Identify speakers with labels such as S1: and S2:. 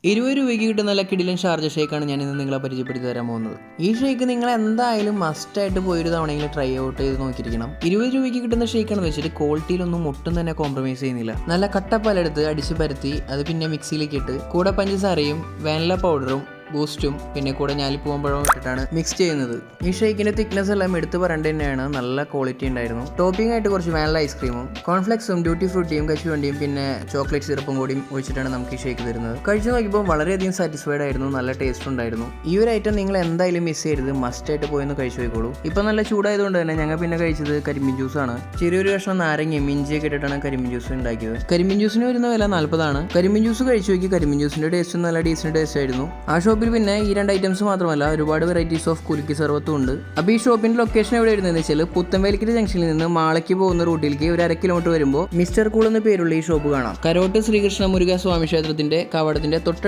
S1: 20 രൂപയ്ക്ക് കിട്ടുന്ന നല്ല കിടിലൻ ഷാർജ ഷേക്കാണ് ഞാൻ ഇന്ന് നിങ്ങളെ പരിചയപ്പെടുത്തി തരാൻ പോകുന്നത്. ഈ ഷേക്ക് നിങ്ങൾ എന്തായാലും മസ്റ്റായിട്ട് പോയൊരു തവണയെങ്കിലും ട്രൈ ഔട്ട് ചെയ്ത് നോക്കിയിരിക്കണം. 20 രൂപയ്ക്ക് കിട്ടുന്ന ഷേക്കാണെന്ന് വെച്ചിട്ട് ക്വാളിറ്റിയിലൊന്നും ഒട്ടും തന്നെ കോംപ്രമൈസ് ചെയ്യുന്നില്ല. നല്ല കട്ടപ്പാലെടുത്ത് അടിച്ച് പരത്തി അത് പിന്നെ മിക്സിയിലേക്ക് ഇട്ട് കൂടെ പഞ്ചസാരയും വാനില പൗഡറും ബൂസ്റ്റും പിന്നെ കൂടെ ഞാലിപ്പൂവമ്പഴവും ഇട്ടിട്ടാണ് മിക്സ് ചെയ്യുന്നത്. ഈ ഷേക്കിന്റെ തിക്നെസ് എല്ലാം എടുത്ത് പറയേണ്ടത് തന്നെയാണ്. നല്ല ക്വാളിറ്റി ഉണ്ടായിരുന്നു. ടോപ്പിംഗ് ആയിട്ട് കുറച്ച് വാനില ഐസ്ക്രീമും കോൺഫ്ലെക്സും ഡ്യൂട്ടി ഫ്രൂട്ടിയും കശുവണ്ടിയും പിന്നെ ചോക്ലേറ്റ് സിറപ്പും കൂടിയും ഒഴിച്ചിട്ടാണ് നമുക്ക് ഈ ഷേക്ക് തരുന്നത്. കഴിച്ചു നോക്കിയപ്പോൾ വളരെയധികം സാറ്റിസ്ഫൈഡ് ആയിരുന്നു. നല്ല ടേസ്റ്റ് ഉണ്ടായിരുന്നു. ഈ ഒരു ഐറ്റം നിങ്ങൾ എന്തായാലും മിസ് ചെയ്യരുത്. മസ്റ്റ് ആയിട്ട് പോയെന്ന് കഴിച്ചു നോക്കിക്കോളൂ. ഇപ്പം നല്ല ചൂടായതുകൊണ്ട് തന്നെ ഞങ്ങൾ പിന്നെ കഴിച്ചത് കരിമ്പിൻ ജ്യൂസാണ്. ചെറിയൊരു കഷ്ണം നാരങ്ങയും ഇഞ്ചിയൊക്കെ ഇട്ടിട്ടാണ് കരിമ്പിൻ ജ്യൂസ് ഉണ്ടാക്കിയത്. കരിമ്പിൻ ജ്യൂസിന് വരുന്ന വില 40. കരിമ്പിൻ ജ്യൂസ് കഴിച്ചു നോക്കി. കരിമ്പിൻ ജ്യൂസിന്റെ ടേസ്റ്റ് നല്ല ഡീസന്റ് ടേസ്റ്റ് ആയിരുന്നു. ആ ഷോപ്പിൽ പിന്നെ ഈ 2 ഐറ്റംസ് മാത്രമല്ല ഒരുപാട് വെറൈറ്റീസ് ഓഫ് കുലുക്കി സർവത്തും ഉണ്ട്. അപ്പോൾ ഈ ഷോപ്പിന്റെ ലൊക്കേഷൻ എവിടെ വരുന്നതെന്ന് വെച്ചാൽ പുത്തൻവേലിക്കര ജംഗ്ഷനിൽ നിന്ന് മാളയ്ക്ക് പോകുന്ന റൂട്ടിലേക്ക് ഒരു 1/2 കിലോമീറ്റർ വരുമ്പോൾ മിസ്റ്റർ കൂൾ എന്ന പേരുള്ള ഈ ഷോപ്പ് കാണാം. കരോട്ട് ശ്രീകൃഷ്ണ മുരുക സ്വാമി ക്ഷേത്രത്തിന്റെ കവാടത്തിന്റെ തൊട്ട്